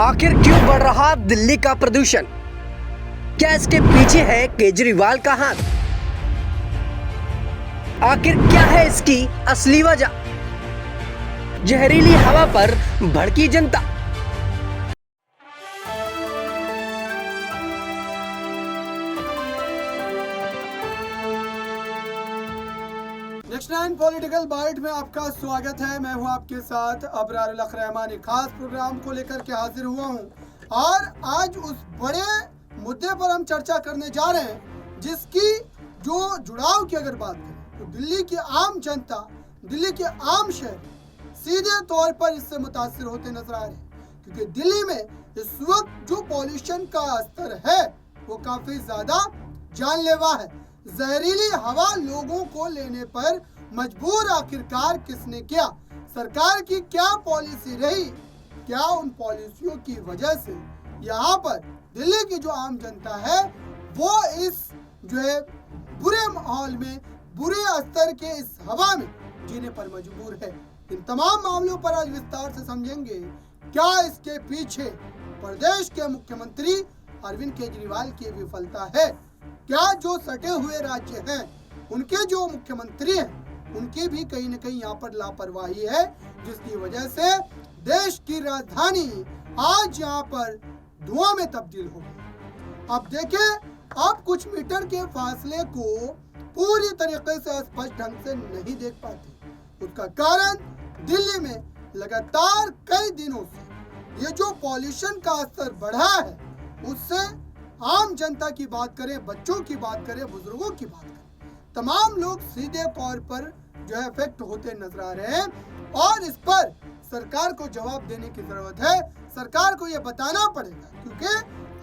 आखिर क्यों बढ़ रहा दिल्ली का प्रदूषण? क्या इसके पीछे है केजरीवाल का हाथ? आखिर क्या है इसकी असली वजह? जहरीली हवा पर भड़की जनता। नेक्स्ट 9 पॉलिटिकल बाइट में आपका स्वागत है। मैं हूं आपके साथ अबरार उल हक रहमान। एक खास प्रोग्राम को लेकर के हाजिर हुआ हूं और आज उस बड़े मुद्दे पर हम चर्चा करने जा रहे हैं जिसकी जो जुड़ाव की अगर बात करें तो दिल्ली की आम जनता, दिल्ली के आम शहर सीधे तौर पर इससे मुतासिर होते नजर आ रहे हैं, क्योंकि दिल्ली में इस वक्त जो पॉल्यूशन का स्तर है वो काफी ज्यादा जानलेवा है। जहरीली हवा लोगों को लेने पर मजबूर आखिरकार किसने किया? सरकार की क्या पॉलिसी रही? क्या उन पॉलिसियों की वजह से यहाँ पर दिल्ली की जो आम जनता है वो इस जो है बुरे माहौल में, बुरे स्तर के इस हवा में जीने पर मजबूर है? इन तमाम मामलों पर आज विस्तार से समझेंगे। क्या इसके पीछे प्रदेश के मुख्यमंत्री अरविंद केजरीवाल की विफलता है? क्या जो सटे हुए राज्य हैं उनके जो मुख्यमंत्री हैं उनकी भी कहीं न कहीं यहाँ पर लापरवाही है, जिसकी वजह से देश की राजधानी आज यहाँ पर धुआं में तब्दील हो गई। अब देखें, आप कुछ मीटर के फासले को पूरी तरीके से स्पष्ट ढंग से नहीं देख पाते। उसका कारण दिल्ली में लगातार कई दिनों से ये जो पॉल्यूशन का स्तर बढ़ा है उससे आम जनता की बात करें, बच्चों की बात करें, बुजुर्गों की बात करें, तमाम लोग सीधे तौर पर जो है इफेक्ट होते नजर आ रहे हैं और इस पर सरकार को जवाब देने की जरूरत है। सरकार को यह बताना पड़ेगा, क्योंकि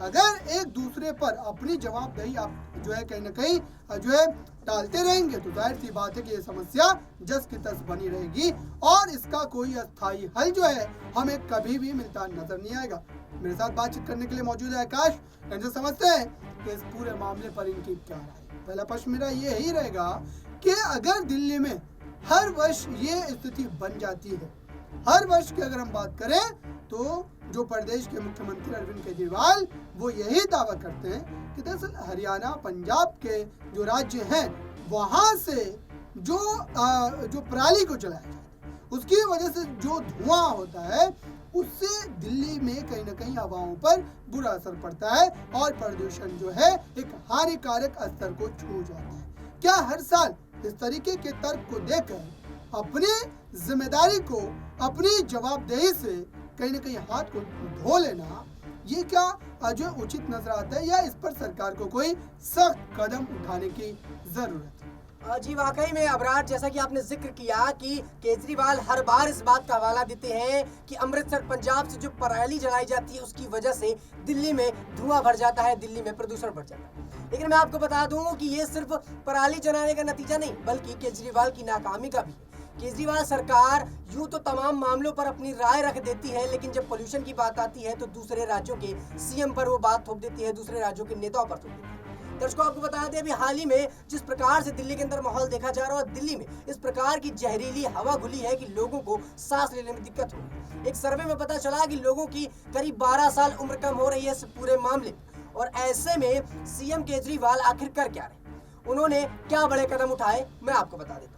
अगर एक दूसरे पर अपनी जवाबदेही आप जो है कहीं ना कहीं जो है डालते रहेंगे तो जाहिर सी बात है कि ये समस्या जस की तस बनी रहेगी और इसका कोई अस्थायी हल जो है हमें कभी भी मिलता नजर नहीं आएगा। मेरे साथ बातचीत करने के लिए मौजूद है आकाश। इनसे समझते हैं कि इस पूरे मामले पर इनकी क्या राय। पहला प्रश्न मेरा ये ही रहेगा कि अगर दिल्ली में हर वर्ष ये स्थिति बन जाती है, हर वर्ष की अगर हम बात करें तो जो प्रदेश के मुख्यमंत्री अरविंद केजरीवाल वो यही दावा करते हैं कि दरअसल हरियाणा, पंजाब के जो राज्य हैं वहां से जो पराली को जलाया जाता है उसकी वजह से जो धुआं होता है उससे दिल्ली में कहीं ना कहीं हवाओं पर बुरा असर पड़ता है और प्रदूषण जो है एक हानिकारक स्तर को छू जाता है। क्या हर साल इस तरीके के तर्क को देकर अपनी जिम्मेदारी को, अपनी जवाबदेही से कहीं ना कहीं हाथ को धो लेना ये क्या जो उचित नजर आता है, या इस पर सरकार को कोई सख्त कदम उठाने की जरूरत है? जी वाकई में अबरार, जैसा कि आपने जिक्र किया कि केजरीवाल हर बार इस बात का हवाला देते हैं कि अमृतसर, पंजाब से जो पराली जलाई जाती है उसकी वजह से दिल्ली में धुआं भर जाता है, दिल्ली में प्रदूषण बढ़ जाता है। लेकिन मैं आपको बता दूं कि ये सिर्फ पराली जलाने का नतीजा नहीं बल्कि केजरीवाल की नाकामी का भी है। केजरीवाल सरकार यूं तो तमाम मामलों पर अपनी राय रख देती है, लेकिन जब पोल्यूशन की बात आती है तो दूसरे राज्यों के सीएम पर वो बात थोप देती है, दूसरे राज्यों के नेताओं पर थोप देती है। दर्शकों, आपको बता दें अभी हाल ही में जिस प्रकार से दिल्ली के अंदर माहौल देखा जा रहा है, दिल्ली में इस प्रकार की जहरीली हवा घुली है कि लोगों को सांस लेने में दिक्कत हो रही है। एक सर्वे में पता चला कि लोगों की करीब 12 साल उम्र कम हो रही है इस पूरे मामले में। और ऐसे में सीएम केजरीवाल आखिर कर क्या रहे, उन्होंने क्या बड़े कदम उठाए, मैं आपको बता देता हूँ।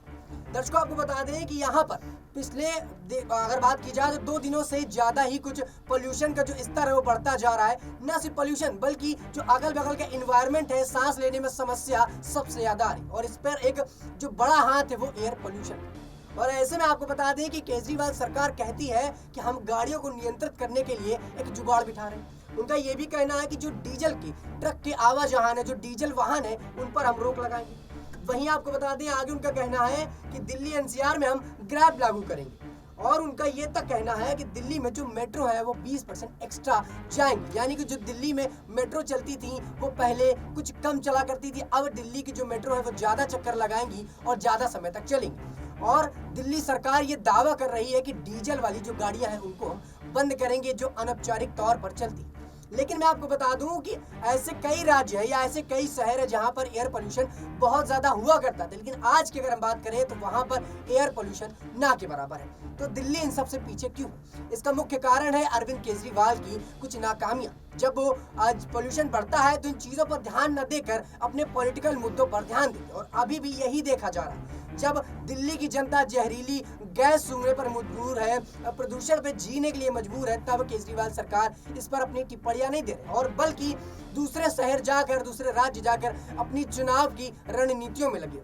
दर्शकों, आपको बता दें कि यहाँ पर पिछले अगर बात की जाए तो 2 दिनों से ज्यादा ही कुछ पोल्यूशन का जो स्तर है वो बढ़ता जा रहा है। न सिर्फ पोल्यूशन बल्कि जो अगल बगल का एनवायरनमेंट है, सांस लेने में समस्या सबसे ज्यादा आ रही है और इस पर एक जो बड़ा हाथ है वो एयर पोल्यूशन। और ऐसे में आपको बता दें कि केजरीवाल सरकार कहती है कि हम गाड़ियों को नियंत्रित करने के लिए एक जुगाड़ बिठा रहे हैं। उनका ये भी कहना है कि जो डीजल की ट्रक के आवाजहान है, जो डीजल वाहन है, उन पर हम रोक लगाएंगे। वहीं आपको बता दें आगे उनका कहना है कि दिल्ली एनसीआर में हम ग्रैब लागू करेंगे और उनका ये तक कहना है कि दिल्ली में जो मेट्रो है वो 20% एक्स्ट्रा जाएंगे। यानी कि जो दिल्ली में मेट्रो चलती थी वो पहले कुछ कम चला करती थी, अब दिल्ली की जो मेट्रो है वो ज्यादा चक्कर लगाएंगी और ज्यादा समय तक चलेंगी। और दिल्ली सरकार ये दावा कर रही है कि डीजल वाली जो गाड़ियां हैं उनको हम बंद करेंगे जो अनौपचारिक तौर पर चलती। लेकिन मैं आपको बता दूं कि ऐसे कई राज्य हैं या ऐसे कई शहर हैं जहां पर एयर पोल्यूशन बहुत ज़्यादा हुआ करता था, लेकिन आज की अगर हम बात करें तो वहां पर एयर पोल्यूशन ना के बराबर है। तो दिल्ली इन सबसे पीछे क्यों? इसका मुख्य कारण है अरविंद केजरीवाल की कुछ नाकामियां। जब वो आज पोल्यूशन बढ़ता है तो इन चीज़ों पर ध्यान न देकर अपने पॉलिटिकल मुद्दों पर ध्यान देते, और अभी भी यही देखा जा रहा है। जब दिल्ली की जनता जहरीली गैस सूंघने पर मजबूर है, प्रदूषण पे जीने के लिए मजबूर है, तब केजरीवाल सरकार इस पर अपनी टिप्पणियां नहीं दे रहे और बल्कि दूसरे शहर जाकर, दूसरे राज्य जाकर अपनी चुनाव की रणनीतियों में लगे।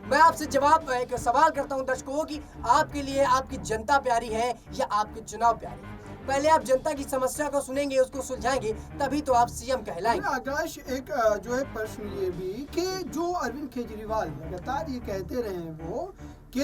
मैं आपसे एक सवाल करता हूं दर्शकों कि आपके लिए आपकी जनता प्यारी है या आपके चुनाव प्यारे? पहले आप जनता की समस्या को सुनेंगे, उसको सुलझाएंगे, तभी तो आप सीएम कहलाएंगे। आकाश, एक जो है प्रश्न ये भी कि जो अरविंद केजरीवाल लगातार ये कहते रहे हैं वो कि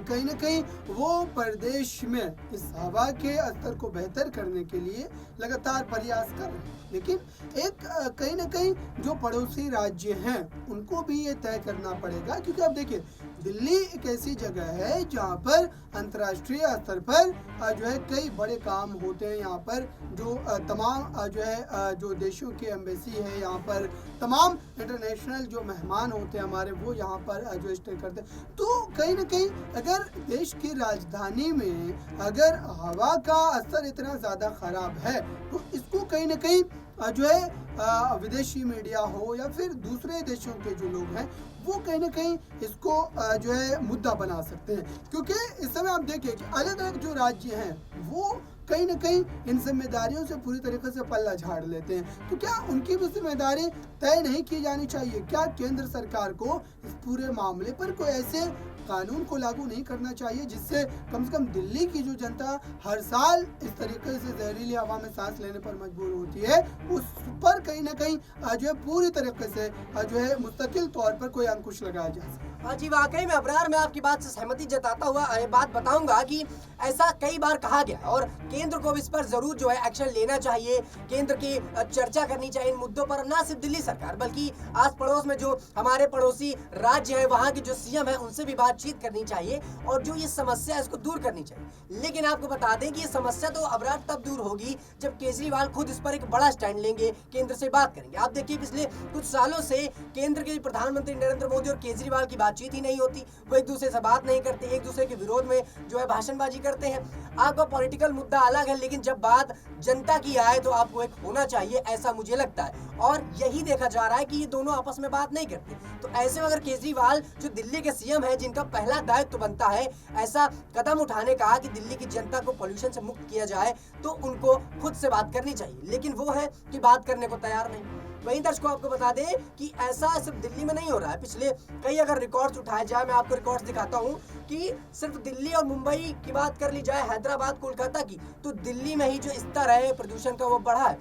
कहीं ना कहीं वो प्रदेश में इस हवा के स्तर को बेहतर करने के लिए लगातार प्रयास कर रहे हैं, लेकिन एक कहीं ना कहीं जो पड़ोसी राज्य हैं उनको भी ये तय करना पड़ेगा, क्योंकि अब देखिए दिल्ली एक ऐसी जगह है जहाँ पर अंतर्राष्ट्रीय स्तर पर जो है कई बड़े काम होते हैं। यहाँ पर जो तमाम जो है जो देशों की एम्बेसी है, यहाँ पर तमाम इंटरनेशनल जो मेहमान होते हैं हमारे, वो यहाँ पर जो स्टे करते हैं। तो कहीं ना कहीं अगर देश की राजधानी में अगर हवा का स्तर इतना ज़्यादा खराब है तो इसको कहीं ना कहीं जो है विदेशी मीडिया हो या फिर दूसरे देशों के जो लोग हैं वो कहीं ना कहीं इसको जो है मुद्दा बना सकते हैं, क्योंकि इस समय आप देखिए कि अलग अलग जो राज्य हैं वो कहीं ना कहीं इन जिम्मेदारियों से पूरी तरीके से पल्ला झाड़ लेते हैं। तो क्या उनकी भी जिम्मेदारी तय नहीं की जानी चाहिए? क्या केंद्र सरकार को इस पूरे मामले पर कोई ऐसे कानून को लागू नहीं करना चाहिए जिससे कम से कम दिल्ली की जो जनता हर साल इस तरीके से जहरीली हवा में सांस लेने पर मजबूर होती है, उस पर कहीं ना कहीं जो है पूरी तरीके से जो है मुस्तकिल तौर पर कोई अंकुश लगाया जा सके? हाँ जी, वाकई में अबरार, मैं आपकी बात से सहमति जताता हुआ बात बताऊंगा कि ऐसा कई बार कहा गया और केंद्र को इस पर जरूर जो है एक्शन लेना चाहिए। केंद्र की चर्चा करनी चाहिए इन मुद्दों पर, ना सिर्फ दिल्ली सरकार बल्कि आस पड़ोस में जो हमारे पड़ोसी राज्य है वहाँ के जो सीएम है उनसे भी बातचीत करनी चाहिए और जो ये समस्या है इसको दूर करनी चाहिए। लेकिन आपको बता दें कि ये समस्या तो अबरार तब दूर होगी जब केजरीवाल खुद इस पर एक बड़ा स्टैंड लेंगे, केंद्र से बात करेंगे। आप देखिए पिछले कुछ सालों से केंद्र के प्रधानमंत्री नरेंद्र मोदी और केजरीवाल की बातचीत ही नहीं होती, वो एक दूसरे से बात नहीं करते, एक दूसरे के विरोध में जो है भाषणबाजी करते हैं। आपका पॉलिटिकल मुद्दा अलग है, लेकिन जब बात जनता की आए तो आपको एक होना चाहिए, ऐसा मुझे लगता है। और यही देखा जा रहा है कि ये दोनों आपस में बात नहीं करते। तो ऐसे में अगर केजरीवाल जो दिल्ली के सीएम है, जिनका पहला दायित्व बनता है ऐसा कदम उठाने का कि दिल्ली की जनता को पोल्यूशन से मुक्त किया जाए, तो उनको खुद से बात करनी चाहिए, लेकिन वो है कि बात करने को तैयार नहीं। वहीं दर्शकों आपको बता दें कि ऐसा सिर्फ दिल्ली में नहीं हो रहा है। पिछले कई अगर रिकॉर्ड्स उठाए जाए, मैं आपको रिकॉर्ड्स दिखाता हूं कि सिर्फ दिल्ली और मुंबई की बात कर ली जाए, हैदराबाद, कोलकाता की, तो दिल्ली में ही जो स्तर है प्रदूषण का वो बढ़ा है।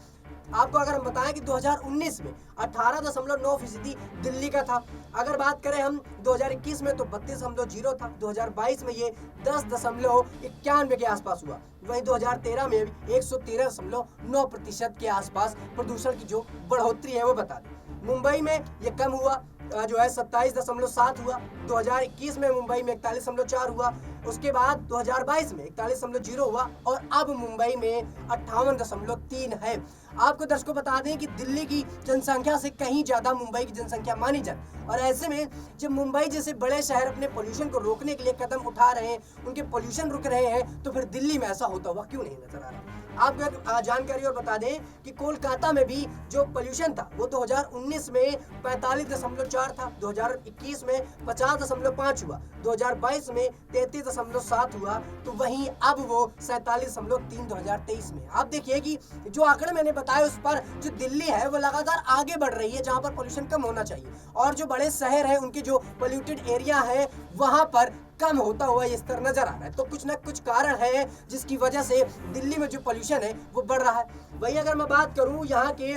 आपको अगर हम बताएं कि 2019 में 18.9% दिल्ली का था। अगर बात करें हम 2021 में तो 32.0 था। 2022 में ये 10.91 के आसपास हुआ। वहीं 2013 में भी 113.9% के आसपास प्रदूषण की जो बढ़ोतरी है वो बता दें। मुंबई में ये कम हुआ, जो है 27.7 हुआ। 2021 में मुंबई में 41.4 हुआ। उसके बाद 2022 में 41.0 हुआ और अब मुंबई में 58.3 है। आपको दर्शकों बता दें कि दिल्ली की जनसंख्या से कहीं ज्यादा मुंबई की जनसंख्या मानी जाती, और ऐसे में जब मुंबई जैसे बड़े शहर अपने पोल्यूशन को रोकने के लिए कदम उठा रहे हैं, उनके पोल्यूशन रुक रहे हैं, तो फिर दिल्ली में ऐसा होता हुआ क्यों नहीं नजर आ रहा? आपको एक जानकारी और बता दें कि कोलकाता में भी जो पोल्यूशन था वो 2019 में 45.4 था, 2021 में 50.5 हुआ, 2022 में 33.7 हुआ, तो वहीं अब वो 47.3 2023 में। आप देखिए कि जो आंकड़े मैंने बताए उस पर जो दिल्ली है वो लगातार आगे बढ़ रही है, जहां पर पोल्यूशन कम होना चाहिए, और जो बड़े शहर हैं उनके जो पोल्यूटेड एरिया है वहां पर कम होता हुआ ये स्तर नजर आ रहा है। तो कुछ ना कुछ कारण है जिसकी वजह से दिल्ली में जो पोल्यूशन है वो बढ़ रहा है। वहीं अगर मैं बात करूं यहाँ के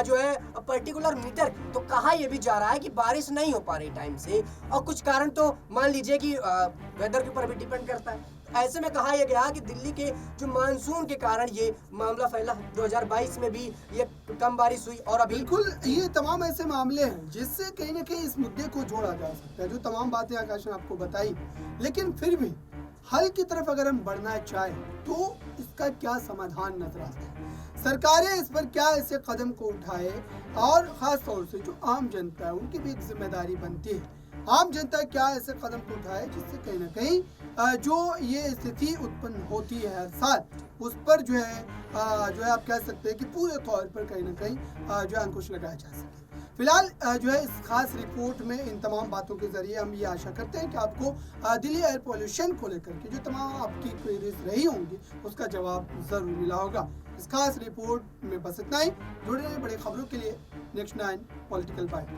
जो है पर्टिकुलर मीटर, तो कहा यह भी जा रहा है कि बारिश नहीं हो पा रही टाइम से, और कुछ कारण तो मान लीजिए कि वेदर के ऊपर भी डिपेंड करता है। ऐसे में कहा यह गया कि दिल्ली के जो मानसून के कारण ये मामला फैला है। 2022 में भी ये कम बारिश हुई और अभी बिल्कुल ये तमाम ऐसे मामले हैं जिससे कहीं ना कहीं इस मुद्दे को जोड़ा जा सकता है, जो तमाम बातें आकाश ने आपको बताई। लेकिन फिर भी हल की तरफ अगर हम बढ़ना चाहें तो इसका क्या समाधान नजर आता है? सरकारें इस पर क्या ऐसे कदम को उठाए और ख़ास तौर से जो आम जनता है उनकी भी एक जिम्मेदारी बनती है। आम जनता क्या ऐसे कदम को उठाए जिससे कहीं ना कहीं जो ये स्थिति उत्पन्न होती है हर साल उस पर जो है आप कह सकते हैं कि पूरे तौर पर कहीं ना कहीं जो है अंकुश लगाया जा सके। फिलहाल जो है इस खास रिपोर्ट में इन तमाम बातों के जरिए हम ये आशा करते हैं कि आपको दिल्ली एयर पोल्यूशन को लेकर के जो तमाम आपकी क्वेरीज रही होंगी उसका जवाब ज़रूर मिला होगा। इस खास रिपोर्ट में बस इतना ही। जुड़े रहिए बड़ी खबरों के लिए नेक्स्ट 9 पॉलिटिकल बाइट।